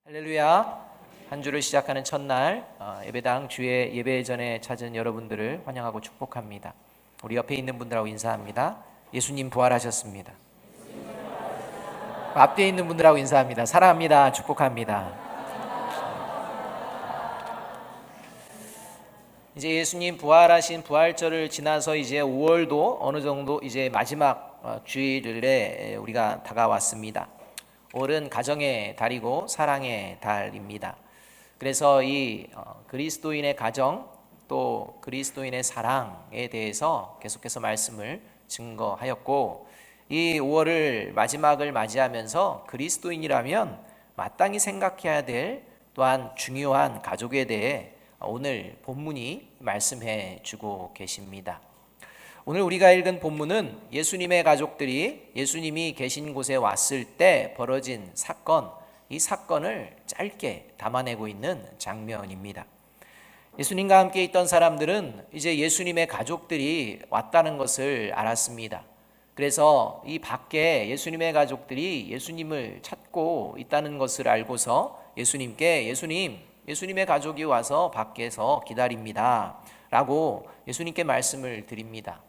할렐루야. 한 주를 시작하는 첫날 예배당 주의 예배 전에 찾은 여러분들을 환영하고 축복합니다. 우리 옆에 있는 분들하고 인사합니다. 예수님 부활하셨습니다. 앞뒤에 있는 분들하고 인사합니다. 사랑합니다. 축복합니다. 이제 예수님 부활하신 부활절을 지나서 이제 5월도 어느 정도 이제 마지막 주일에 우리가 다가왔습니다. 5월은 가정의 달이고 사랑의 달입니다. 그래서 이 그리스도인의 가정 또 그리스도인의 사랑에 대해서 계속해서 말씀을 증거하였고, 이 5월을 마지막을 맞이하면서 그리스도인이라면 마땅히 생각해야 될 또한 중요한 가족에 대해 오늘 본문이 말씀해 주고 계십니다. 오늘 우리가 읽은 본문은 예수님의 가족들이 예수님이 계신 곳에 왔을 때 벌어진 사건, 이 사건을 짧게 담아내고 있는 장면입니다. 예수님과 함께 있던 사람들은 이제 예수님의 가족들이 왔다는 것을 알았습니다. 그래서 이 밖에 예수님의 가족들이 예수님을 찾고 있다는 것을 알고서 예수님께 예수님의 가족이 와서 밖에서 기다립니다 라고 예수님께 말씀을 드립니다.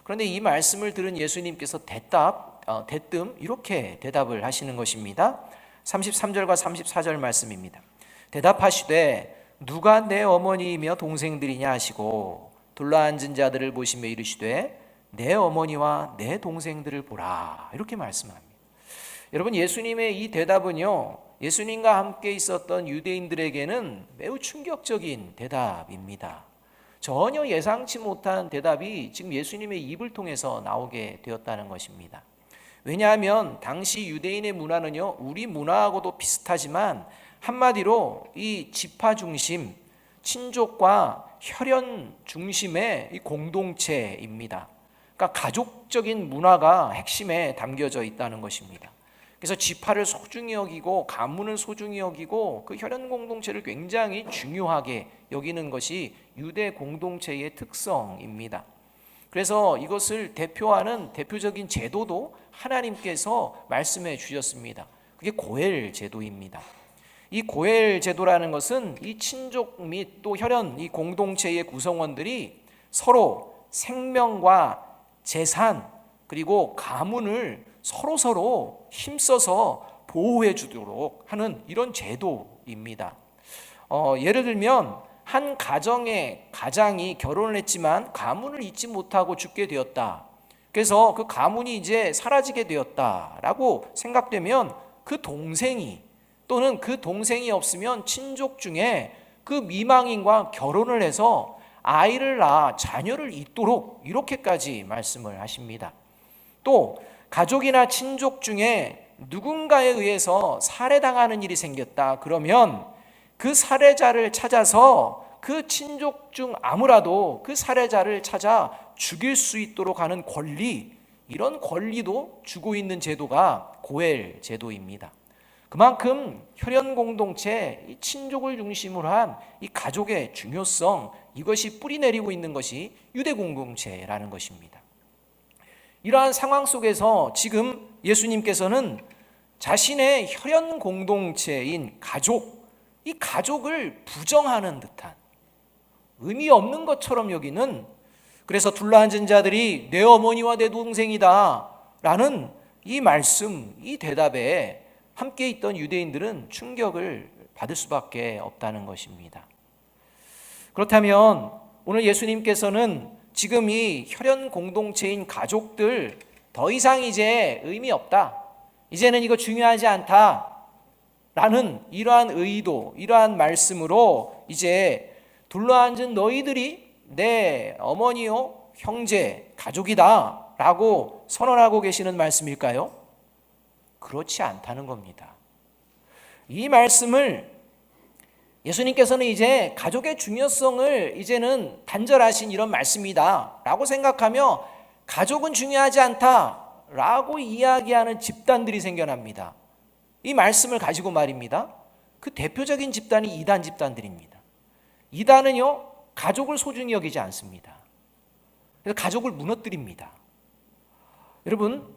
그런데 이 말씀을 들은 예수님께서 대뜸 이렇게 대답을 하시는 것입니다. 33절과 34절 말씀입니다. 대답하시되 누가 내 어머니이며 동생들이냐 하시고 둘러앉은 자들을 보시며 이르시되 내 어머니와 내 동생들을 보라, 이렇게 말씀합니다. 여러분, 예수님의 이 대답은요, 예수님과 함께 있었던 유대인들에게는 매우 충격적인 대답입니다. 전혀 예상치 못한 대답이 지금 예수님의 입을 통해서 나오게 되었다는 것입니다. 왜냐하면 당시 유대인의 문화는요, 우리 문화하고도 비슷하지만 한마디로 이 지파 중심, 친족과 혈연 중심의 이 공동체입니다. 그러니까 가족적인 문화가 핵심에 담겨져 있다는 것입니다. 그래서 지파를 소중히 여기고 가문을 소중히 여기고 그 혈연 공동체를 굉장히 중요하게 여기는 것이 유대 공동체의 특성입니다. 그래서 이것을 대표하는 대표적인 제도도 하나님께서 말씀해 주셨습니다. 그게 고엘 제도입니다. 이 고엘 제도라는 것은 이 친족 및 또 혈연 이 공동체의 구성원들이 서로 생명과 재산 그리고 가문을 서로 힘써서 보호해 주도록 하는 이런 제도입니다. 예를 들면 한 가정의 가장이 결혼을 했지만 가문을 잇지 못하고 죽게 되었다. 그래서 그 가문이 이제 사라지게 되었다라고 생각되면 그 동생이 또는 그 동생이 없으면 친족 중에 그 미망인과 결혼을 해서 아이를 낳아 자녀를 잇도록 이렇게까지 말씀을 하십니다. 또 가족이나 친족 중에 누군가에 의해서 살해당하는 일이 생겼다 그러면 그 살해자를 찾아서 그 친족 중 아무라도 그 살해자를 찾아 죽일 수 있도록 하는 권리, 이런 권리도 주고 있는 제도가 고엘 제도입니다. 그만큼 혈연 공동체, 이 친족을 중심으로 한 이 가족의 중요성, 이것이 뿌리내리고 있는 것이 유대 공동체라는 것입니다. 이러한 상황 속에서 지금 예수님께서는 자신의 혈연 공동체인 가족, 이 가족을 부정하는 듯한, 의미 없는 것처럼 여기는, 그래서 둘러앉은 자들이 내 어머니와 내 동생이다 라는 이 말씀, 이 대답에 함께 있던 유대인들은 충격을 받을 수밖에 없다는 것입니다. 그렇다면 오늘 예수님께서는 지금 이 혈연 공동체인 가족들 더 이상 이제 의미 없다, 이제는 이거 중요하지 않다 라는 이러한 의도, 이러한 말씀으로 이제 둘러앉은 너희들이 내 어머니요 형제 가족이다 라고 선언하고 계시는 말씀일까요? 그렇지 않다는 겁니다. 이 말씀을 예수님께서는 이제 가족의 중요성을 이제는 단절하신 이런 말씀이다 라고 생각하며 가족은 중요하지 않다 라고 이야기하는 집단들이 생겨납니다. 이 말씀을 가지고 말입니다. 그 대표적인 집단이 이단 집단들입니다. 이단은요, 가족을 소중히 여기지 않습니다. 그래서 가족을 무너뜨립니다. 여러분,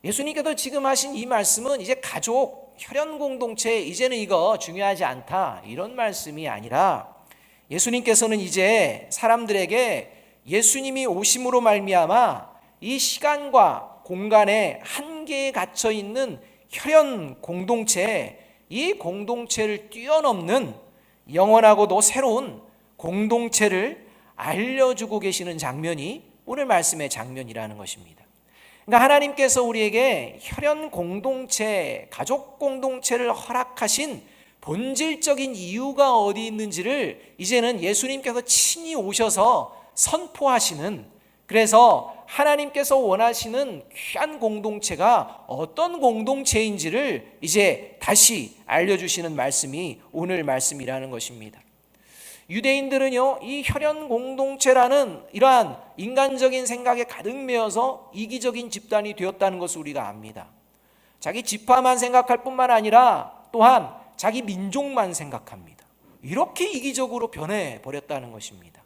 예수님께서 지금 하신 이 말씀은 이제 가족, 혈연 공동체 이제는 이거 중요하지 않다, 이런 말씀이 아니라 예수님께서는 이제 사람들에게 예수님이 오심으로 말미암아 이 시간과 공간에 한계에 갇혀 있는 혈연 공동체, 이 공동체를 뛰어넘는 영원하고도 새로운 공동체를 알려주고 계시는 장면이 오늘 말씀의 장면이라는 것입니다. 그러니까 하나님께서 우리에게 혈연 공동체, 가족 공동체를 허락하신 본질적인 이유가 어디 있는지를 이제는 예수님께서 친히 오셔서 선포하시는, 그래서 하나님께서 원하시는 귀한 공동체가 어떤 공동체인지를 이제 다시 알려주시는 말씀이 오늘 말씀이라는 것입니다. 유대인들은요, 이 혈연 공동체라는 이러한 인간적인 생각에 가득 메어서 이기적인 집단이 되었다는 것을 우리가 압니다. 자기 지파만 생각할 뿐만 아니라 또한 자기 민족만 생각합니다. 이렇게 이기적으로 변해버렸다는 것입니다.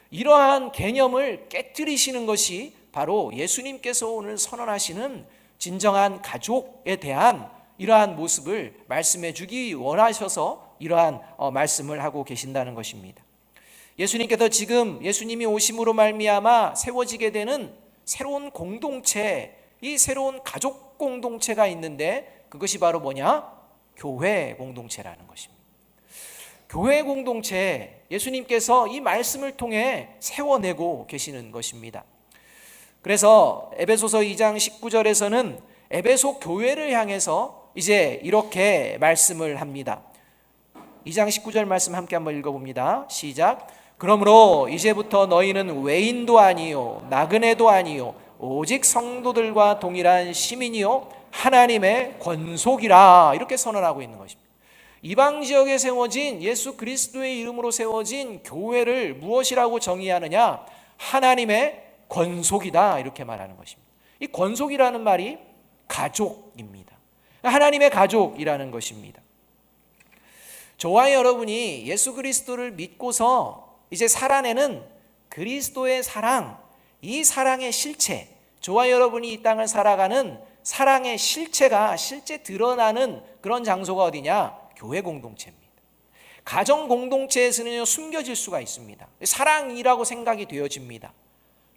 이러한 개념을 깨뜨리시는 것이 바로 예수님께서 오늘 선언하시는 진정한 가족에 대한 이러한 모습을 말씀해 주기 원하셔서 이러한 말씀을 하고 계신다는 것입니다. 예수님께서 지금 예수님이 오심으로 말미암아 세워지게 되는 새로운 공동체, 이 새로운 가족 공동체가 있는데 그것이 바로 뭐냐? 교회 공동체라는 것입니다. 교회 공동체, 예수님께서 이 말씀을 통해 세워내고 계시는 것입니다. 그래서 에베소서 2장 19절에서는 에베소 교회를 향해서 이제 이렇게 말씀을 합니다. 2장 19절 말씀 함께 한번 읽어봅니다. 시작. 그러므로 이제부터 너희는 외인도 아니요 나그네도 아니요 오직 성도들과 동일한 시민이요 하나님의 권속이라, 이렇게 선언하고 있는 것입니다. 이방 지역에 세워진 예수 그리스도의 이름으로 세워진 교회를 무엇이라고 정의하느냐? 하나님의 권속이다, 이렇게 말하는 것입니다. 이 권속이라는 말이 가족입니다. 하나님의 가족이라는 것입니다. 저와 여러분이 예수 그리스도를 믿고서 이제 살아내는 그리스도의 사랑, 이 사랑의 실체, 저와 여러분이 이 땅을 살아가는 사랑의 실체가 실제 드러나는 그런 장소가 어디냐? 교회 공동체입니다. 가정 공동체에서는 숨겨질 수가 있습니다. 사랑이라고 생각이 되어집니다.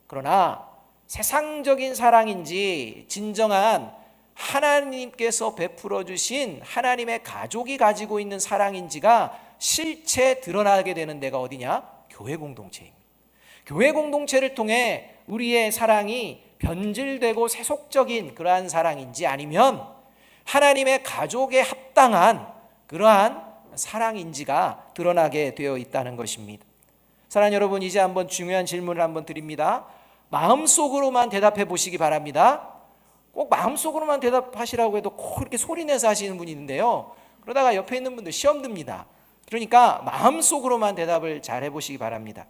그러나 세상적인 사랑인지 진정한 하나님께서 베풀어 주신 하나님의 가족이 가지고 있는 사랑인지가 실체 드러나게 되는 데가 어디냐? 교회 공동체입니다. 교회 공동체를 통해 우리의 사랑이 변질되고 세속적인 그러한 사랑인지 아니면 하나님의 가족에 합당한 그러한 사랑인지가 드러나게 되어 있다는 것입니다. 사랑하는 여러분, 이제 한번 중요한 질문을 한번 드립니다. 마음속으로만 대답해 보시기 바랍니다. 꼭 마음속으로만 대답하시라고 해도 꼭 이렇게 소리내서 하시는 분이 있는데요, 그러다가 옆에 있는 분들 시험 듭니다. 그러니까 마음속으로만 대답을 잘 해보시기 바랍니다.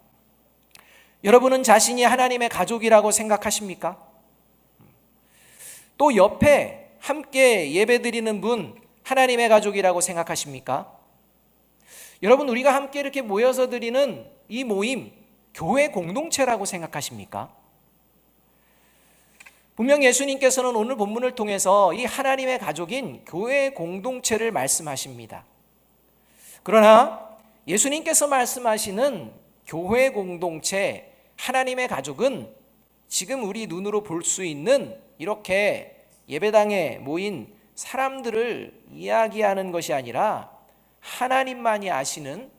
여러분은 자신이 하나님의 가족이라고 생각하십니까? 또 옆에 함께 예배드리는 분 하나님의 가족이라고 생각하십니까? 여러분, 우리가 함께 이렇게 모여서 드리는 이 모임 교회 공동체라고 생각하십니까? 분명 예수님께서는 오늘 본문을 통해서 이 하나님의 가족인 교회 공동체를 말씀하십니다. 그러나 예수님께서 말씀하시는 교회 공동체, 하나님의 가족은 지금 우리 눈으로 볼 수 있는 이렇게 예배당에 모인 사람들을 이야기하는 것이 아니라 하나님만이 아시는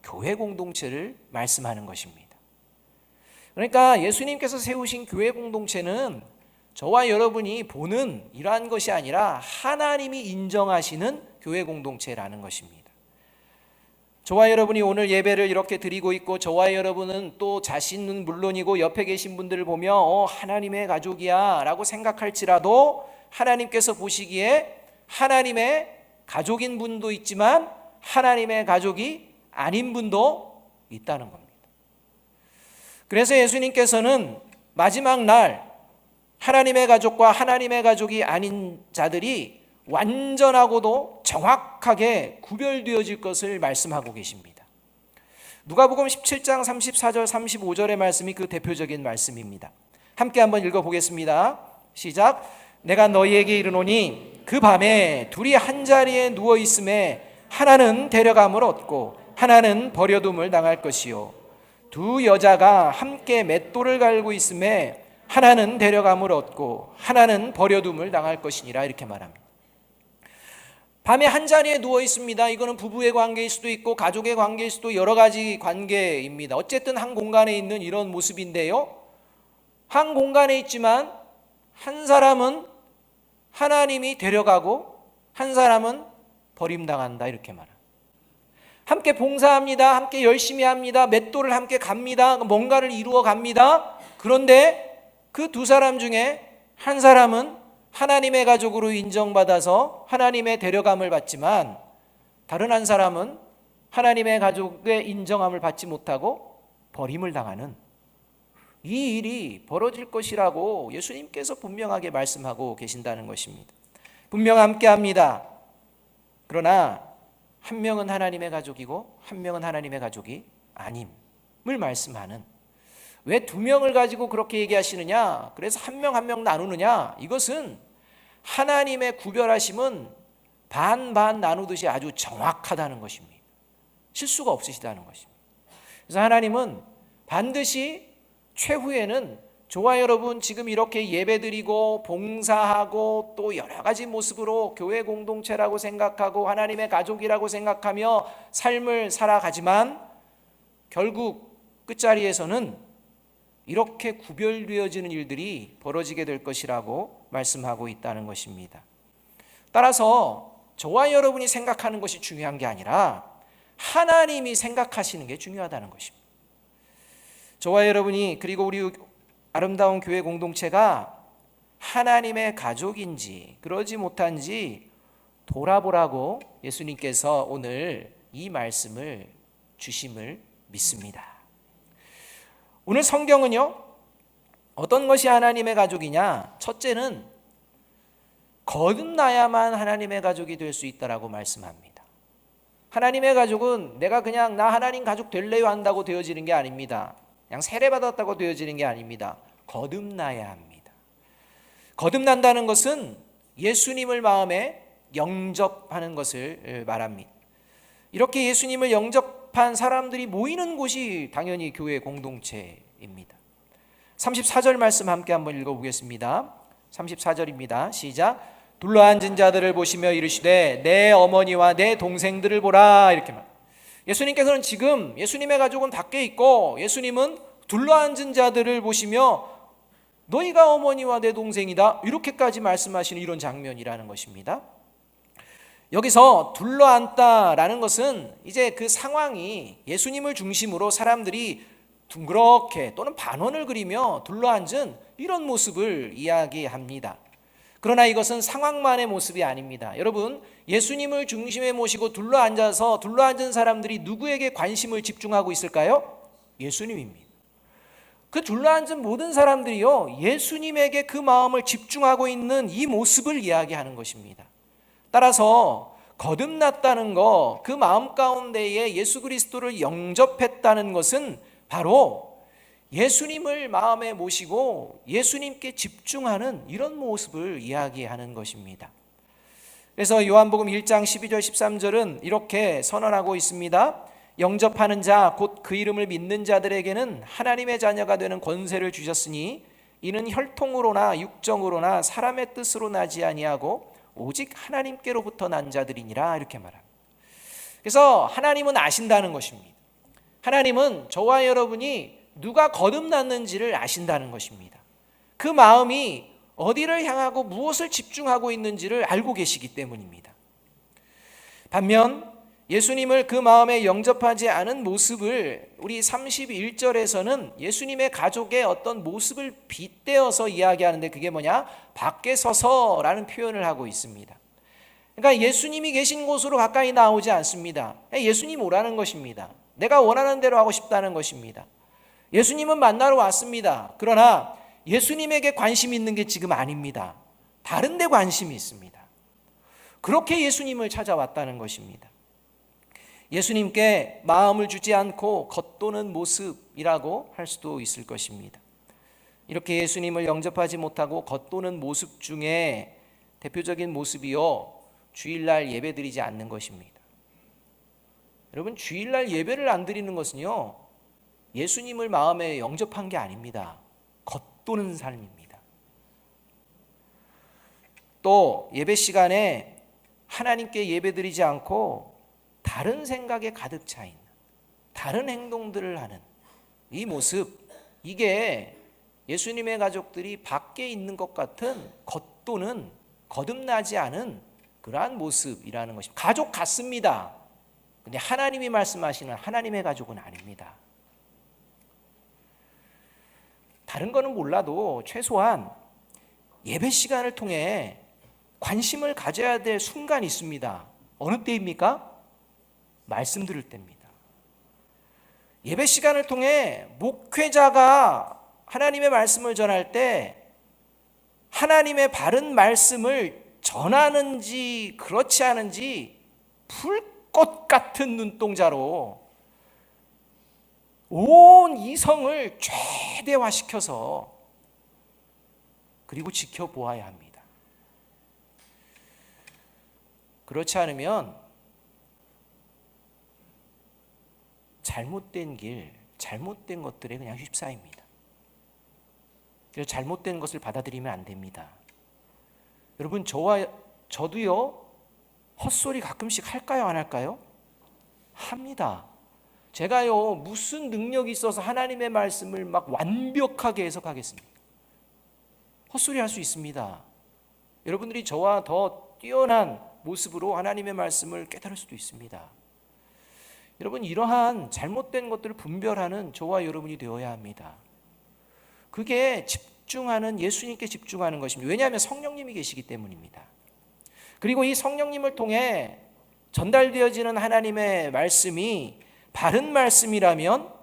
교회 공동체를 말씀하는 것입니다. 그러니까 예수님께서 세우신 교회 공동체는 저와 여러분이 보는 이러한 것이 아니라 하나님이 인정하시는 교회 공동체라는 것입니다. 저와 여러분이 오늘 예배를 이렇게 드리고 있고, 저와 여러분은 또 자신은 물론이고 옆에 계신 분들을 보며 하나님의 가족이야 라고 생각할지라도 하나님께서 보시기에 하나님의 가족인 분도 있지만 하나님의 가족이 아닌 분도 있다는 겁니다. 그래서 예수님께서는 마지막 날 하나님의 가족과 하나님의 가족이 아닌 자들이 완전하고도 정확하게 구별되어질 것을 말씀하고 계십니다. 누가복음 17장 34절 35절의 말씀이 그 대표적인 말씀입니다. 함께 한번 읽어보겠습니다. 시작. 내가 너희에게 이르노니 그 밤에 둘이 한자리에 누워 있음에 하나는 데려감을 얻고 하나는 버려둠을 당할 것이요 두 여자가 함께 맷돌을 갈고 있음에 하나는 데려감을 얻고 하나는 버려둠을 당할 것이니라 이렇게 말합니다. 밤에 한자리에 누워 있습니다. 이거는 부부의 관계일 수도 있고 가족의 관계일 수도 여러 가지 관계입니다. 어쨌든 한 공간에 있는 이런 모습인데요, 한 공간에 있지만 한 사람은 하나님이 데려가고 한 사람은 버림당한다 이렇게 말합니다. 함께 봉사합니다. 함께 열심히 합니다. 맷돌을 함께 갑니다. 뭔가를 이루어 갑니다. 그런데 그 두 사람 중에 한 사람은 하나님의 가족으로 인정받아서 하나님의 데려감을 받지만 다른 한 사람은 하나님의 가족의 인정함을 받지 못하고 버림을 당하는 이 일이 벌어질 것이라고 예수님께서 분명하게 말씀하고 계신다는 것입니다. 분명 함께 합니다. 그러나 한 명은 하나님의 가족이고 한 명은 하나님의 가족이 아님을 말씀하는, 왜 두 명을 가지고 그렇게 얘기하시느냐, 그래서 한 명 한 명 나누느냐, 이것은 하나님의 구별하심은 반반 나누듯이 아주 정확하다는 것입니다. 실수가 없으시다는 것입니다. 그래서 하나님은 반드시 최후에는 저와 여러분 지금 이렇게 예배드리고 봉사하고 또 여러 가지 모습으로 교회 공동체라고 생각하고 하나님의 가족이라고 생각하며 삶을 살아가지만 결국 끝자리에서는 이렇게 구별되어지는 일들이 벌어지게 될 것이라고 말씀하고 있다는 것입니다. 따라서 저와 여러분이 생각하는 것이 중요한 게 아니라 하나님이 생각하시는 게 중요하다는 것입니다. 저와 여러분이, 그리고 우리 아름다운 교회 공동체가 하나님의 가족인지 그러지 못한지 돌아보라고 예수님께서 오늘 이 말씀을 주심을 믿습니다. 오늘 성경은요, 어떤 것이 하나님의 가족이냐? 첫째는 거듭나야만 하나님의 가족이 될 수 있다라고 말씀합니다. 하나님의 가족은 내가 그냥 나 하나님 가족 될래요 한다고 되어지는 게 아닙니다. 그냥 세례받았다고 되어지는 게 아닙니다. 거듭나야 합니다. 거듭난다는 것은 예수님을 마음에 영접하는 것을 말합니다. 이렇게 예수님을 영접한 사람들이 모이는 곳이 당연히 교회 공동체입니다. 34절 말씀 함께 한번 읽어보겠습니다. 34절입니다. 시작. 둘러앉은 자들을 보시며 이르시되 내 어머니와 내 동생들을 보라 이렇게 말. 예수님께서는 지금 예수님의 가족은 밖에 있고 예수님은 둘러앉은 자들을 보시며 너희가 어머니와 내 동생이다 이렇게까지 말씀하시는 이런 장면이라는 것입니다. 여기서 둘러앉다라는 것은 이제 그 상황이 예수님을 중심으로 사람들이 둥그렇게 또는 반원을 그리며 둘러앉은 이런 모습을 이야기합니다. 그러나 이것은 상황만의 모습이 아닙니다. 여러분, 예수님을 중심에 모시고 둘러앉아서 둘러앉은 사람들이 누구에게 관심을 집중하고 있을까요? 예수님입니다. 그 둘러앉은 모든 사람들이요, 예수님에게 그 마음을 집중하고 있는 이 모습을 이야기하는 것입니다. 따라서 거듭났다는 것, 그 마음 가운데에 예수 그리스도를 영접했다는 것은 바로 예수님을 마음에 모시고 예수님께 집중하는 이런 모습을 이야기하는 것입니다. 그래서 요한복음 1장 12절 13절은 이렇게 선언하고 있습니다. 영접하는 자 곧 그 이름을 믿는 자들에게는 하나님의 자녀가 되는 권세를 주셨으니 이는 혈통으로나 육정으로나 사람의 뜻으로 나지 아니하고 오직 하나님께로부터 난 자들이니라 이렇게 말합니다. 그래서 하나님은 아신다는 것입니다. 하나님은 저와 여러분이 누가 거듭났는지를 아신다는 것입니다. 그 마음이 어디를 향하고 무엇을 집중하고 있는지를 알고 계시기 때문입니다. 반면 예수님을 그 마음에 영접하지 않은 모습을 우리 31절에서는 예수님의 가족의 어떤 모습을 빗대어서 이야기하는데 그게 뭐냐? 밖에 서서라는 표현을 하고 있습니다. 그러니까 예수님이 계신 곳으로 가까이 나오지 않습니다. 예수님 오라는 것입니다. 내가 원하는 대로 하고 싶다는 것입니다. 예수님은 만나러 왔습니다. 그러나 예수님에게 관심이 있는 게 지금 아닙니다. 다른 데 관심이 있습니다. 그렇게 예수님을 찾아왔다는 것입니다. 예수님께 마음을 주지 않고 겉도는 모습이라고 할 수도 있을 것입니다. 이렇게 예수님을 영접하지 못하고 겉도는 모습 중에 대표적인 모습이요, 주일날 예배드리지 않는 것입니다. 여러분, 주일날 예배를 안 드리는 것은요, 예수님을 마음에 영접한 게 아닙니다. 겉도는 삶입니다. 또 예배 시간에 하나님께 예배드리지 않고 다른 생각에 가득 차 있는, 다른 행동들을 하는 이 모습, 이게 예수님의 가족들이 밖에 있는 것 같은 겉도는, 거듭나지 않은 그러한 모습이라는 것입니다. 가족 같습니다. 근데 하나님이 말씀하시는 하나님의 가족은 아닙니다. 다른 거는 몰라도 최소한 예배 시간을 통해 관심을 가져야 될 순간이 있습니다. 어느 때입니까? 말씀 들을 때입니다. 예배 시간을 통해 목회자가 하나님의 말씀을 전할 때 하나님의 바른 말씀을 전하는지 그렇지 않은지 불꽃 같은 눈동자로 온 이성을 최대화시켜서 그리고 지켜보아야 합니다. 그렇지 않으면 잘못된 길, 잘못된 것들에 그냥 휩싸입니다. 그래서 잘못된 것을 받아들이면 안 됩니다. 여러분, 저도요, 헛소리 가끔씩 할까요, 안 할까요? 합니다. 제가요, 무슨 능력이 있어서 하나님의 말씀을 막 완벽하게 해석하겠습니까? 헛소리 할 수 있습니다. 여러분들이 저와 더 뛰어난 모습으로 하나님의 말씀을 깨달을 수도 있습니다. 여러분, 이러한 잘못된 것들을 분별하는 저와 여러분이 되어야 합니다. 그게 집중하는, 예수님께 집중하는 것입니다. 왜냐하면 성령님이 계시기 때문입니다. 그리고 이 성령님을 통해 전달되어지는 하나님의 말씀이 바른 말씀이라면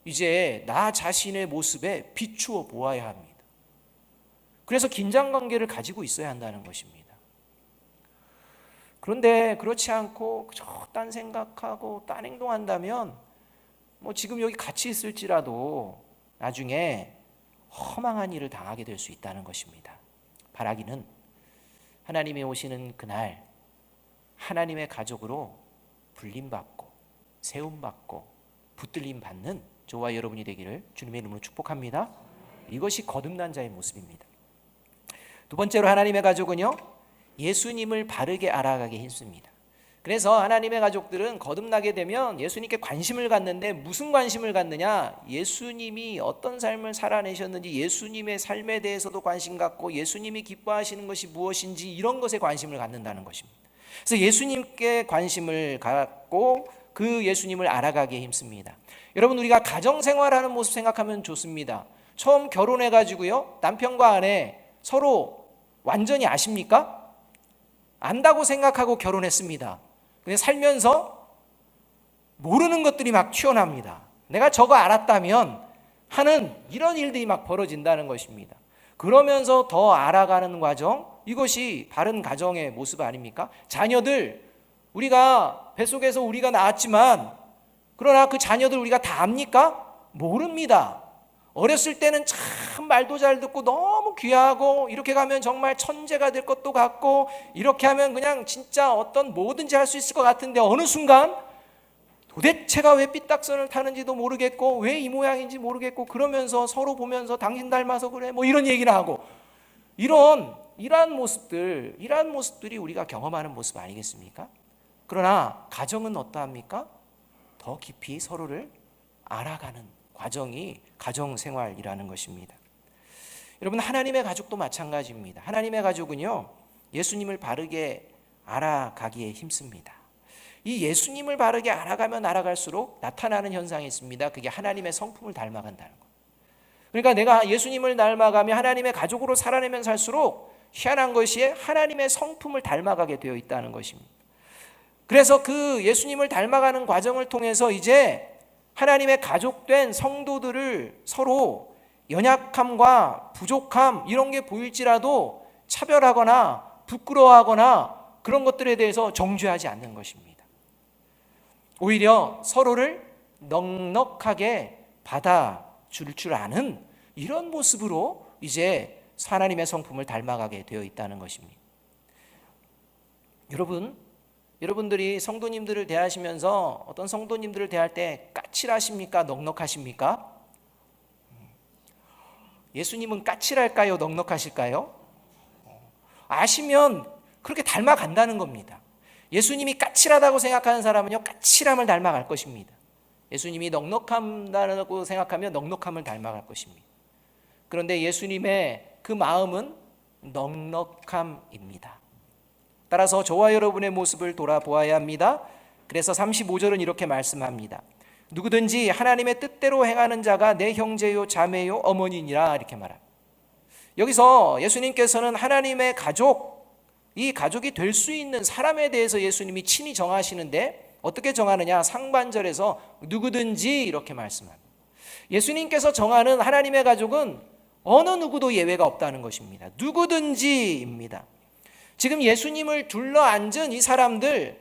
이제 나 자신의 모습에 비추어 보아야 합니다. 그래서 긴장관계를 가지고 있어야 한다는 것입니다. 그런데 그렇지 않고 딴 생각하고 딴 행동한다면 지금 여기 같이 있을지라도 나중에 허망한 일을 당하게 될 수 있다는 것입니다. 바라기는 하나님이 오시는 그날 하나님의 가족으로 불림받고 세움받고 붙들림 받는 저와 여러분이 되기를 주님의 이름으로 축복합니다. 이것이 거듭난 자의 모습입니다. 두 번째로 하나님의 가족은요, 예수님을 바르게 알아가게 힘씁니다. 그래서 하나님의 가족들은 거듭나게 되면 예수님께 관심을 갖는데, 무슨 관심을 갖느냐? 예수님이 어떤 삶을 살아내셨는지, 예수님의 삶에 대해서도 관심 갖고 예수님이 기뻐하시는 것이 무엇인지 이런 것에 관심을 갖는다는 것입니다. 그래서 예수님께 관심을 갖고 그 예수님을 알아가기에 힘씁니다. 여러분, 우리가 가정생활하는 모습 생각하면 좋습니다. 처음 결혼해가지고요, 남편과 아내 서로 완전히 아십니까? 안다고 생각하고 결혼했습니다. 근데 살면서 모르는 것들이 막 튀어납니다. 내가 저거 알았다면 하는 이런 일들이 막 벌어진다는 것입니다. 그러면서 더 알아가는 과정, 이것이 바른 가정의 모습 아닙니까? 자녀들, 우리가 뱃속에서 우리가 낳았지만 그러나 그 자녀들 우리가 다 압니까? 모릅니다. 어렸을 때는 참 말도 잘 듣고 너무 귀하고, 이렇게 가면 정말 천재가 될 것도 같고, 이렇게 하면 그냥 진짜 어떤 뭐든지 할 수 있을 것 같은데 어느 순간 도대체가 왜 삐딱선을 타는지도 모르겠고 왜 이 모양인지 모르겠고, 그러면서 서로 보면서 당신 닮아서 그래 이런 얘기를 하고, 이러한 모습들이 우리가 경험하는 모습 아니겠습니까? 그러나 가정은 어떠합니까? 더 깊이 서로를 알아가는 과정이 가정생활이라는 것입니다. 여러분, 하나님의 가족도 마찬가지입니다. 하나님의 가족은요, 예수님을 바르게 알아가기에 힘씁니다. 이 예수님을 바르게 알아가면 알아갈수록 나타나는 현상이 있습니다. 그게 하나님의 성품을 닮아간다는 것. 그러니까 내가 예수님을 닮아가며 하나님의 가족으로 살아내면 살수록 희한한 것이 하나님의 성품을 닮아가게 되어 있다는 것입니다. 그래서 그 예수님을 닮아가는 과정을 통해서 이제 하나님의 가족된 성도들을 서로 연약함과 부족함 이런 게 보일지라도 차별하거나 부끄러워하거나 그런 것들에 대해서 정죄하지 않는 것입니다. 오히려 서로를 넉넉하게 받아줄 줄 아는 이런 모습으로 이제 하나님의 성품을 닮아가게 되어 있다는 것입니다. 여러분들이 성도님들을 대하시면서 어떤 성도님들을 대할 때 까칠하십니까? 넉넉하십니까? 예수님은 까칠할까요? 넉넉하실까요? 아시면 그렇게 닮아간다는 겁니다. 예수님이 까칠하다고 생각하는 사람은요, 까칠함을 닮아갈 것입니다. 예수님이 넉넉하다고 생각하면 넉넉함을 닮아갈 것입니다. 그런데 예수님의 그 마음은 넉넉함입니다. 따라서 저와 여러분의 모습을 돌아보아야 합니다. 그래서 35절은 이렇게 말씀합니다. 누구든지 하나님의 뜻대로 행하는 자가 내 형제요 자매요 어머니니라, 이렇게 말합니다. 여기서 예수님께서는 하나님의 가족, 이 가족이 될 수 있는 사람에 대해서 예수님이 친히 정하시는데 어떻게 정하느냐? 상반절에서 누구든지 이렇게 말씀합니다. 예수님께서 정하는 하나님의 가족은 어느 누구도 예외가 없다는 것입니다. 누구든지입니다. 지금 예수님을 둘러앉은 이 사람들,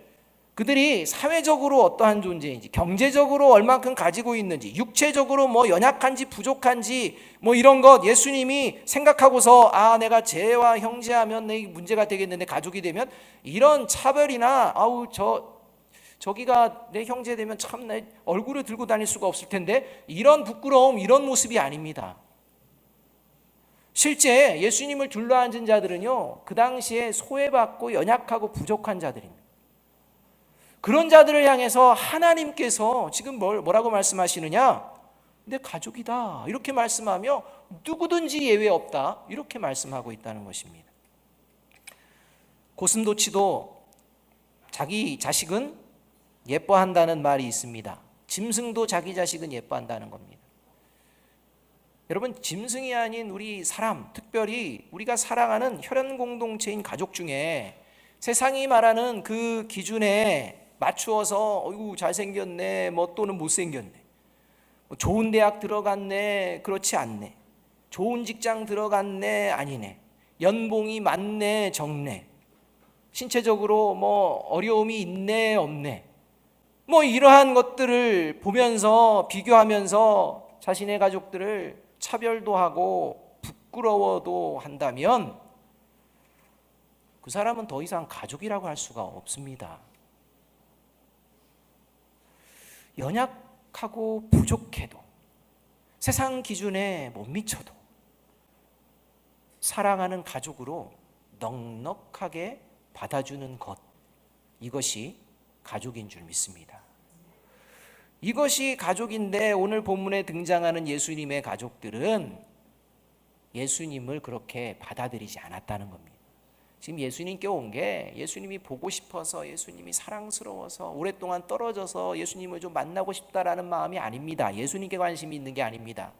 그들이 사회적으로 어떠한 존재인지, 경제적으로 얼만큼 가지고 있는지, 육체적으로 뭐 연약한지 부족한지 뭐 이런 것 예수님이 생각하고서 내가 쟤와 형제하면 내 문제가 되겠는데, 가족이 되면 이런 차별이나 저기가 내 형제 되면 참 내 얼굴을 들고 다닐 수가 없을 텐데, 이런 부끄러움, 이런 모습이 아닙니다. 실제 예수님을 둘러앉은 자들은요, 그 당시에 소외받고 연약하고 부족한 자들입니다. 그런 자들을 향해서 하나님께서 지금 뭐라고 말씀하시느냐? 내 가족이다, 이렇게 말씀하며 누구든지 예외 없다, 이렇게 말씀하고 있다는 것입니다. 고슴도치도 자기 자식은 예뻐한다는 말이 있습니다. 짐승도 자기 자식은 예뻐한다는 겁니다. 여러분, 짐승이 아닌 우리 사람, 특별히 우리가 사랑하는 혈연 공동체인 가족 중에 세상이 말하는 그 기준에 맞추어서 어이구 잘생겼네, 뭐 또는 못생겼네, 좋은 대학 들어갔네, 그렇지 않네, 좋은 직장 들어갔네, 아니네, 연봉이 많네, 적네, 신체적으로 뭐 어려움이 있네, 없네, 뭐 이러한 것들을 보면서 비교하면서 자신의 가족들을 차별도 하고 부끄러워도 한다면 그 사람은 더 이상 가족이라고 할 수가 없습니다. 연약하고 부족해도, 세상 기준에 못 미쳐도 사랑하는 가족으로 넉넉하게 받아주는 것, 이것이 가족인 줄 믿습니다. 이것이 가족인데 오늘 본문에 등장하는 예수님의 가족들은 예수님을 그렇게 받아들이지 않았다는 겁니다. 지금 예수님께 온 게 예수님이 보고 싶어서, 예수님이 사랑스러워서, 오랫동안 떨어져서 예수님을 좀 만나고 싶다라는 마음이 아닙니다. 예수님께 관심이 있는 게 아닙니다.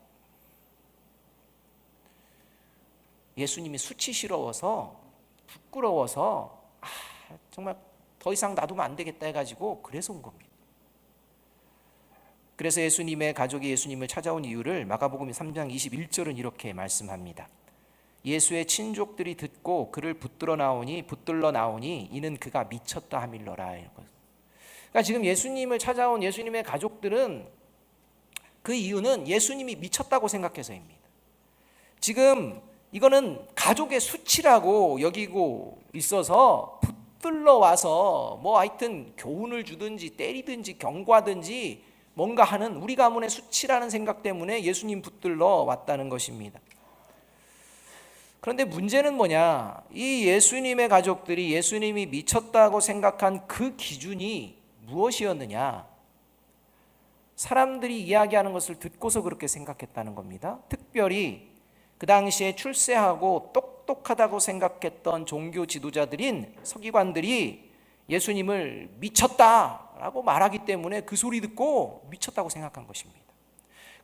예수님이 수치스러워서, 부끄러워서 정말 더 이상 놔두면 안 되겠다 해가지고 그래서 온 겁니다. 그래서 예수님의 가족이 예수님을 찾아온 이유를 마가복음 3장 21절은 이렇게 말씀합니다. 예수의 친족들이 듣고 그를 붙들러 나오니 이는 그가 미쳤다 하밀러라. 그러니까 지금 예수님을 찾아온 예수님의 가족들은 그 이유는 예수님이 미쳤다고 생각해서입니다. 지금 이거는 가족의 수치라고 여기고 있어서 붙들러 와서 뭐 하여튼 교훈을 주든지 때리든지 경고하든지 뭔가 하는 우리 가문의 수치라는 생각 때문에 예수님 붙들러 왔다는 것입니다. 그런데 문제는 뭐냐? 이 예수님의 가족들이 예수님이 미쳤다고 생각한 그 기준이 무엇이었느냐? 사람들이 이야기하는 것을 듣고서 그렇게 생각했다는 겁니다. 특별히 그 당시에 출세하고 똑똑하다고 생각했던 종교 지도자들인 서기관들이 예수님을 미쳤다라고 말하기 때문에 그 소리 듣고 미쳤다고 생각한 것입니다.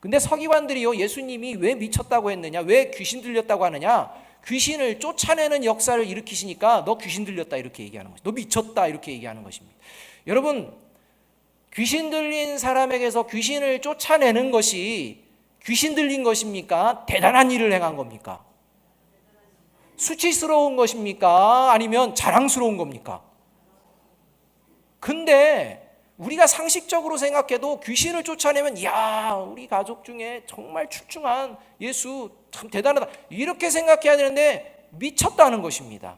근데 서기관들이요, 예수님이 왜 미쳤다고 했느냐, 왜 귀신 들렸다고 하느냐, 귀신을 쫓아내는 역사를 일으키시니까 너 귀신 들렸다 이렇게 얘기하는 것입니다. 너 미쳤다 이렇게 얘기하는 것입니다. 여러분, 귀신 들린 사람에게서 귀신을 쫓아내는 것이 귀신 들린 것입니까? 대단한 일을 행한 겁니까? 수치스러운 것입니까? 아니면 자랑스러운 겁니까? 근데 우리가 상식적으로 생각해도 귀신을 쫓아내면 야, 우리 가족 중에 정말 출중한 예수 참 대단하다 이렇게 생각해야 되는데 미쳤다는 것입니다.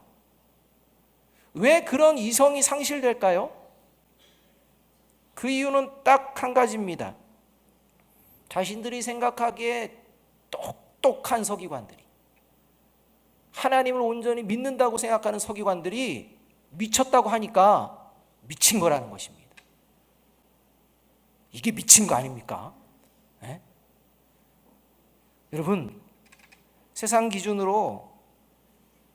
왜 그런 이성이 상실될까요? 그 이유는 딱 한 가지입니다. 자신들이 생각하기에 똑똑한 서기관들이, 하나님을 온전히 믿는다고 생각하는 서기관들이 미쳤다고 하니까 미친 거라는 것입니다. 이게 미친 거 아닙니까? 네? 여러분, 세상 기준으로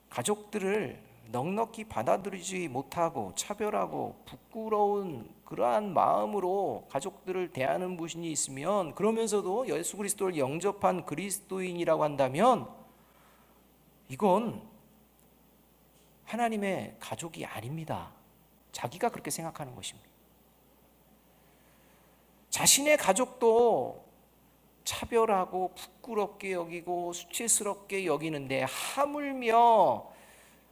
가족들을 넉넉히 받아들이지 못하고 차별하고 부끄러운 그러한 마음으로 가족들을 대하는 분이 있으면, 그러면서도 예수 그리스도를 영접한 그리스도인이라고 한다면 이건 하나님의 가족이 아닙니다. 자기가 그렇게 생각하는 것입니다. 자신의 가족도 차별하고 부끄럽게 여기고 수치스럽게 여기는데 하물며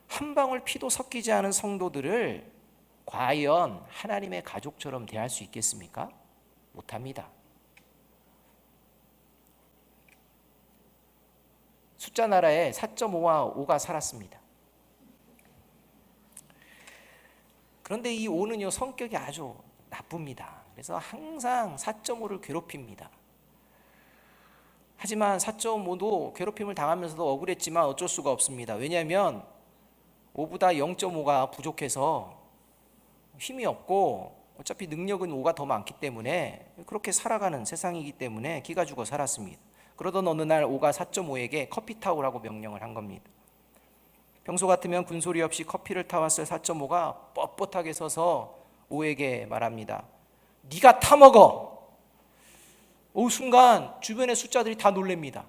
한 방울 피도 섞이지 않은 성도들을 과연 하나님의 가족처럼 대할 수 있겠습니까? 못합니다. 숫자 나라에 4.5와 5가 살았습니다. 그런데 이 5는요, 성격이 아주 나쁩니다. 그래서 항상 4.5를 괴롭힙니다. 하지만 4.5도 괴롭힘을 당하면서도 억울했지만 어쩔 수가 없습니다. 왜냐하면 5보다 0.5가 부족해서 힘이 없고 어차피 능력은 5가 더 많기 때문에 그렇게 살아가는 세상이기 때문에 기가 죽어 살았습니다. 그러던 어느 날 5가 4.5에게 커피 타오라고 명령을 한 겁니다. 평소 같으면 군소리 없이 커피를 타왔을 4.5가 뻣뻣하게 서서 5에게 말합니다. 네가 타먹어. 순간 주변의 숫자들이 다 놀랍니다.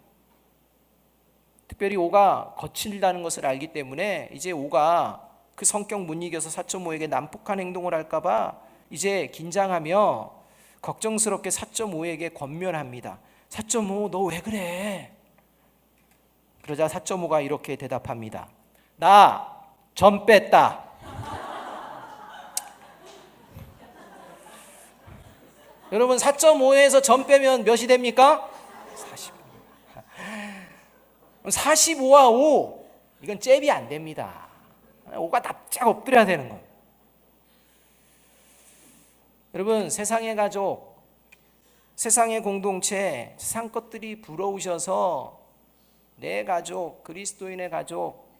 특별히 5가 거칠다는 것을 알기 때문에 이제 5가 그 성격 못 이겨서 4.5에게 난폭한 행동을 할까봐 이제 긴장하며 걱정스럽게 4.5에게 권면합니다. 4.5, 너 왜 그래? 그러자 4.5가 이렇게 대답합니다. 나 점 뺐다. 여러분, 4.5에서 점 빼면 몇이 됩니까? 45와 5, 이건 잽이 안 됩니다. 5가 납작 엎드려야 되는 거예요. 여러분, 세상의 가족, 세상의 공동체, 세상 것들이 부러우셔서 내 가족, 그리스도인의 가족,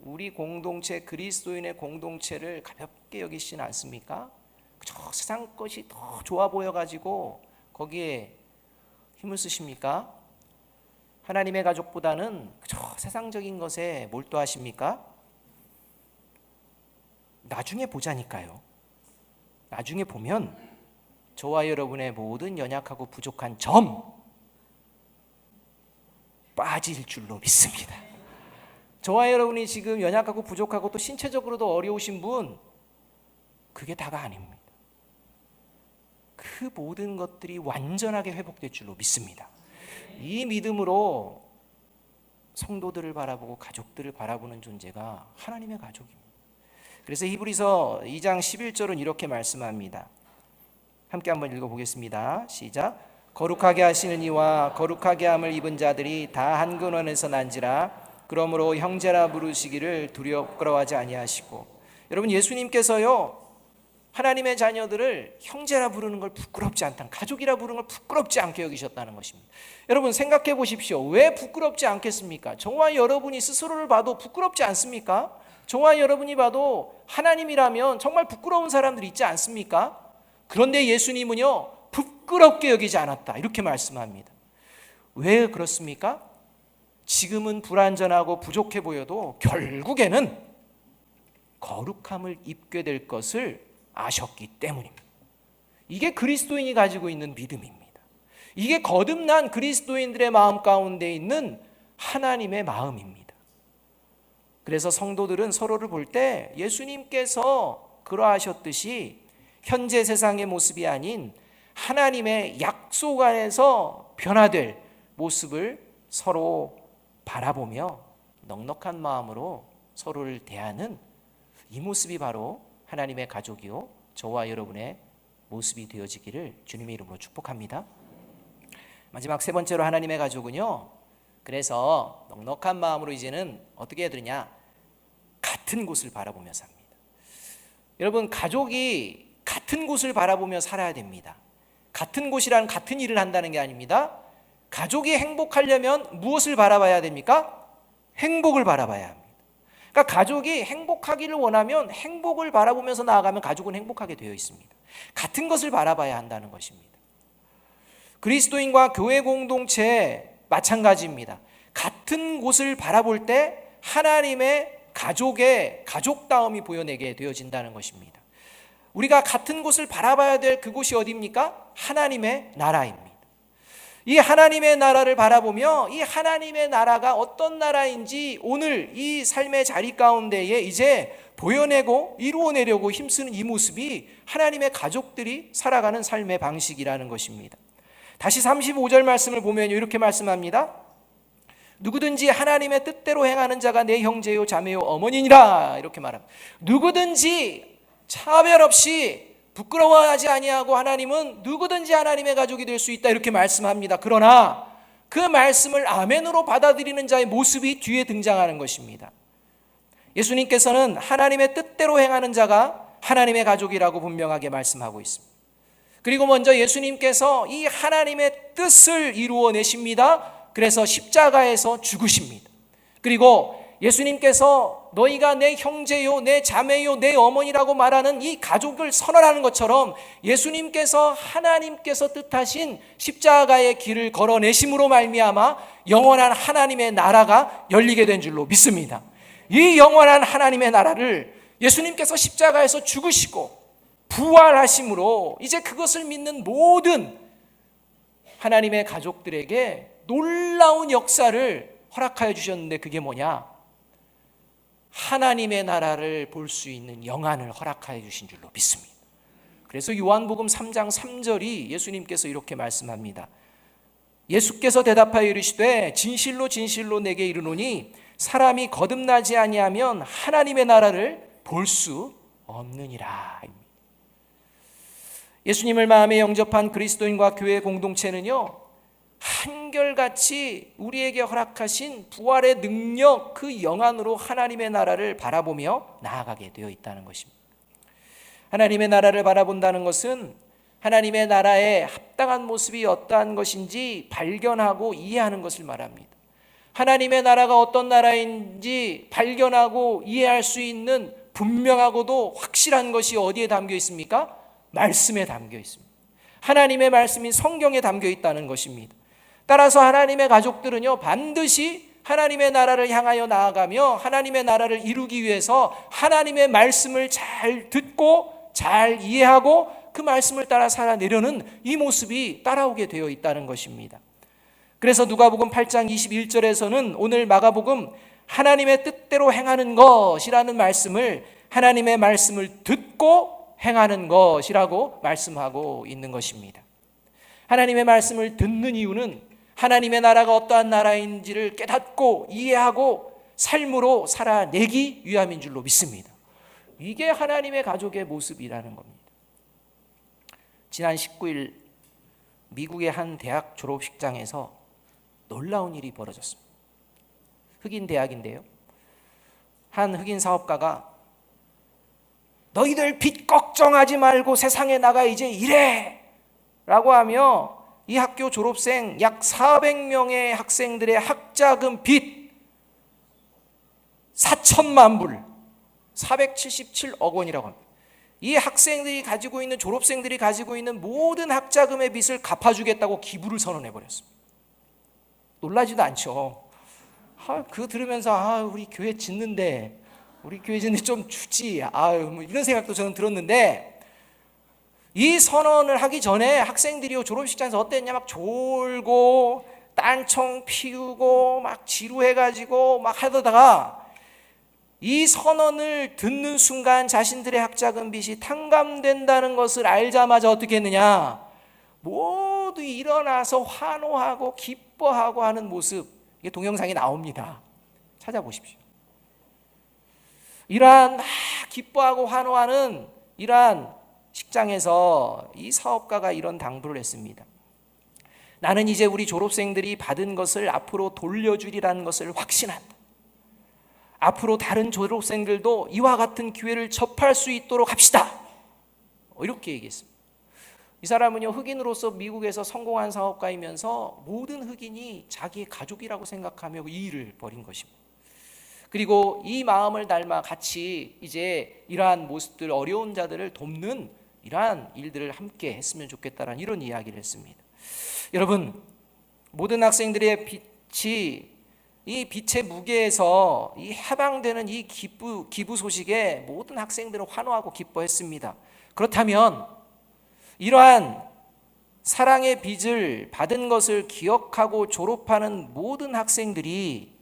우리 공동체, 그리스도인의 공동체를 가볍게 여기시진 않습니까? 저 세상 것이 더 좋아 보여가지고 거기에 힘을 쓰십니까? 하나님의 가족보다는 저 세상적인 것에 몰두하십니까? 나중에 보자니까요. 나중에 보면 저와 여러분의 모든 연약하고 부족한 점 빠질 줄로 믿습니다. 저와 여러분이 지금 연약하고 부족하고 또 신체적으로도 어려우신 분, 그게 다가 아닙니다. 그 모든 것들이 완전하게 회복될 줄로 믿습니다. 이 믿음으로 성도들을 바라보고 가족들을 바라보는 존재가 하나님의 가족입니다. 그래서 히브리서 2장 11절은 이렇게 말씀합니다. 함께 한번 읽어보겠습니다. 시작. 거룩하게 하시는 이와 거룩하게 함을 입은 자들이 다 한 근원에서 난지라. 그러므로 형제라 부르시기를 부끄러워하지 아니하시고. 여러분, 예수님께서요, 하나님의 자녀들을 형제라 부르는 걸 부끄럽지 않다, 가족이라 부르는 걸 부끄럽지 않게 여기셨다는 것입니다. 여러분, 생각해 보십시오. 왜 부끄럽지 않겠습니까? 저와 여러분이 스스로를 봐도 부끄럽지 않습니까? 저와 여러분이 봐도 하나님이라면 정말 부끄러운 사람들이 있지 않습니까? 그런데 예수님은요, 부끄럽게 여기지 않았다, 이렇게 말씀합니다. 왜 그렇습니까? 지금은 불완전하고 부족해 보여도 결국에는 거룩함을 입게 될 것을 아셨기 때문입니다. 이게 그리스도인이 가지고 있는 믿음입니다. 이게 거듭난 그리스도인들의 마음 가운데 있는 하나님의 마음입니다. 그래서 성도들은 서로를 볼 때 예수님께서 그러하셨듯이 현재 세상의 모습이 아닌 하나님의 약속 안에서 변화될 모습을 서로 바라보며 넉넉한 마음으로 서로를 대하는 이 모습이 바로 하나님의 가족이요, 저와 여러분의 모습이 되어지기를 주님의 이름으로 축복합니다. 마지막 세 번째로 하나님의 가족은요, 그래서 넉넉한 마음으로 이제는 어떻게 해야 되느냐? 같은 곳을 바라보며 삽니다. 여러분, 가족이 같은 곳을 바라보며 살아야 됩니다. 같은 곳이란 같은 일을 한다는 게 아닙니다. 가족이 행복하려면 무엇을 바라봐야 됩니까? 행복을 바라봐야 합니다. 그러니까 가족이 행복하기를 원하면 행복을 바라보면서 나아가면 가족은 행복하게 되어 있습니다. 같은 것을 바라봐야 한다는 것입니다. 그리스도인과 교회 공동체 마찬가지입니다. 같은 곳을 바라볼 때 하나님의 가족의 가족다움이 보여내게 되어진다는 것입니다. 우리가 같은 곳을 바라봐야 될 그곳이 어디입니까? 하나님의 나라입니다. 이 하나님의 나라를 바라보며 이 하나님의 나라가 어떤 나라인지 오늘 이 삶의 자리 가운데에 이제 보여내고 이루어내려고 힘쓰는 이 모습이 하나님의 가족들이 살아가는 삶의 방식이라는 것입니다. 다시 35절 말씀을 보면 이렇게 말씀합니다. 누구든지 하나님의 뜻대로 행하는 자가 내 형제요 자매요 어머니니라, 이렇게 말합니다. 누구든지 차별 없이 부끄러워하지 아니하고 하나님은 누구든지 하나님의 가족이 될 수 있다, 이렇게 말씀합니다. 그러나 그 말씀을 아멘으로 받아들이는 자의 모습이 뒤에 등장하는 것입니다. 예수님께서는 하나님의 뜻대로 행하는 자가 하나님의 가족이라고 분명하게 말씀하고 있습니다. 그리고 먼저 예수님께서 이 하나님의 뜻을 이루어내십니다. 그래서 십자가에서 죽으십니다. 그리고 예수님께서 너희가 내 형제요 내 자매요 내 어머니라고 말하는 이 가족을 선언하는 것처럼 예수님께서 하나님께서 뜻하신 십자가의 길을 걸어내심으로 말미암아 영원한 하나님의 나라가 열리게 된 줄로 믿습니다. 이 영원한 하나님의 나라를 예수님께서 십자가에서 죽으시고 부활하심으로 이제 그것을 믿는 모든 하나님의 가족들에게 놀라운 역사를 허락하여 주셨는데, 그게 뭐냐? 하나님의 나라를 볼 수 있는 영안을 허락하여 주신 줄로 믿습니다. 그래서 요한복음 3장 3절이 예수님께서 이렇게 말씀합니다. 예수께서 대답하여 이르시되 진실로 진실로 내게 이르노니 사람이 거듭나지 아니하면 하나님의 나라를 볼 수 없느니라. 예수님을 마음에 영접한 그리스도인과 교회 공동체는요, 한결같이 우리에게 허락하신 부활의 능력, 그 영안으로 하나님의 나라를 바라보며 나아가게 되어 있다는 것입니다. 하나님의 나라를 바라본다는 것은 하나님의 나라에 합당한 모습이 어떠한 것인지 발견하고 이해하는 것을 말합니다. 하나님의 나라가 어떤 나라인지 발견하고 이해할 수 있는 분명하고도 확실한 것이 어디에 담겨 있습니까? 말씀에 담겨 있습니다. 하나님의 말씀이 성경에 담겨 있다는 것입니다. 따라서 하나님의 가족들은요, 반드시 하나님의 나라를 향하여 나아가며 하나님의 나라를 이루기 위해서 하나님의 말씀을 잘 듣고 잘 이해하고 그 말씀을 따라 살아내려는 이 모습이 따라오게 되어 있다는 것입니다. 그래서 누가복음 8장 21절에서는 오늘 마가복음 하나님의 뜻대로 행하는 것이라는 말씀을 하나님의 말씀을 듣고 행하는 것이라고 말씀하고 있는 것입니다. 하나님의 말씀을 듣는 이유는 하나님의 나라가 어떠한 나라인지를 깨닫고 이해하고 삶으로 살아내기 위함인 줄로 믿습니다. 이게 하나님의 가족의 모습이라는 겁니다. 지난 19일 미국의 한 대학 졸업식장에서 놀라운 일이 벌어졌습니다. 흑인 대학인데요, 한 흑인 사업가가 너희들 빚 걱정하지 말고 세상에 나가 이제 일해 라고 하며 이 학교 졸업생 약 400명의 학생들의 학자금 빚 4천만 불, 477억 원이라고 합니다. 이 학생들이 가지고 있는, 졸업생들이 가지고 있는 모든 학자금의 빚을 갚아주겠다고 기부를 선언해버렸습니다. 놀라지도 않죠. 그거 들으면서 우리 교회 짓는데 좀 주지, 뭐 이런 생각도 저는 들었는데, 이 선언을 하기 전에 학생들이 졸업식장에서 어땠냐, 막 졸고 딴청 피우고 막 지루해가지고 막 하다가 이 선언을 듣는 순간 자신들의 학자금 빚이 탕감된다는 것을 알자마자 어떻게 했느냐, 모두 일어나서 환호하고 기뻐하고 하는 모습, 이게 동영상이 나옵니다. 찾아보십시오. 이러한 기뻐하고 환호하는 이러한 식장에서 이 사업가가 이런 당부를 했습니다. 나는 이제 우리 졸업생들이 받은 것을 앞으로 돌려주리라는 것을 확신한다. 앞으로 다른 졸업생들도 이와 같은 기회를 접할 수 있도록 합시다. 이렇게 얘기했습니다. 이 사람은요, 흑인으로서 미국에서 성공한 사업가이면서 모든 흑인이 자기의 가족이라고 생각하며 이 일을 벌인 것입니다. 그리고 이 마음을 닮아 같이 이제 이러한 모습들, 어려운 자들을 돕는 이러한 일들을 함께 했으면 좋겠다라는 이런 이야기를 했습니다. 여러분, 모든 학생들의 빛이 이 빛의 무게에서 이 해방되는 이 기부 소식에 모든 학생들은 환호하고 기뻐했습니다. 그렇다면 이러한 사랑의 빚을 받은 것을 기억하고 졸업하는 모든 학생들이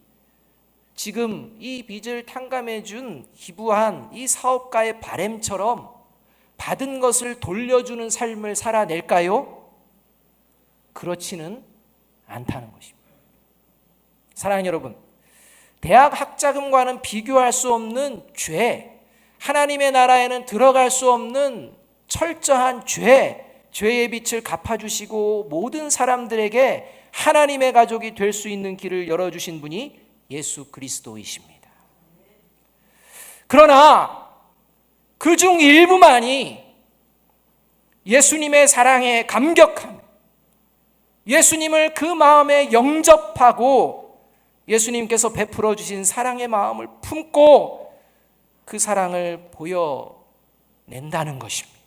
지금 이 빚을 탕감해 준 기부한 이 사업가의 바램처럼 받은 것을 돌려주는 삶을 살아낼까요? 그렇지는 않다는 것입니다. 사랑하는 여러분, 대학 학자금과는 비교할 수 없는 죄, 하나님의 나라에는 들어갈 수 없는 철저한 죄의 빚을 갚아주시고 모든 사람들에게 하나님의 가족이 될 수 있는 길을 열어주신 분이 예수 그리스도이십니다. 그러나 그중 일부만이 예수님의 사랑에 감격하며 예수님을 그 마음에 영접하고 예수님께서 베풀어 주신 사랑의 마음을 품고 그 사랑을 보여낸다는 것입니다.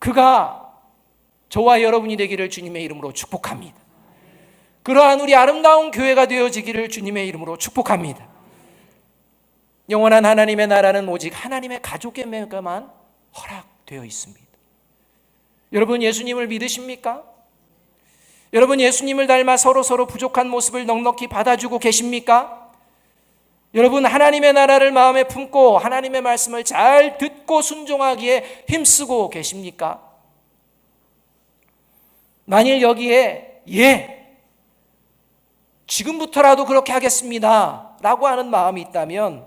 그가 저와 여러분이 되기를 주님의 이름으로 축복합니다. 그러한 우리 아름다운 교회가 되어지기를 주님의 이름으로 축복합니다. 영원한 하나님의 나라는 오직 하나님의 가족에게만 허락되어 있습니다. 여러분, 예수님을 믿으십니까? 여러분, 예수님을 닮아 서로 부족한 모습을 넉넉히 받아주고 계십니까? 여러분, 하나님의 나라를 마음에 품고 하나님의 말씀을 잘 듣고 순종하기에 힘쓰고 계십니까? 만일 여기에 지금부터라도 그렇게 하겠습니다 라고 하는 마음이 있다면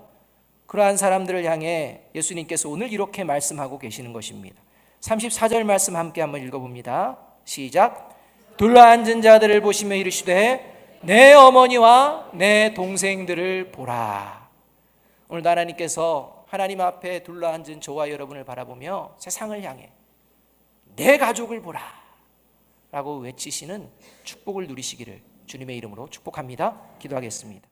그러한 사람들을 향해 예수님께서 오늘 이렇게 말씀하고 계시는 것입니다. 34절 말씀 함께 한번 읽어봅니다. 시작. 둘러앉은 자들을 보시며 이르시되 내 어머니와 내 동생들을 보라. 오늘 하나님께서 하나님 앞에 둘러앉은 저와 여러분을 바라보며 세상을 향해 내 가족을 보라 라고 외치시는 축복을 누리시기를 주님의 이름으로 축복합니다. 기도하겠습니다.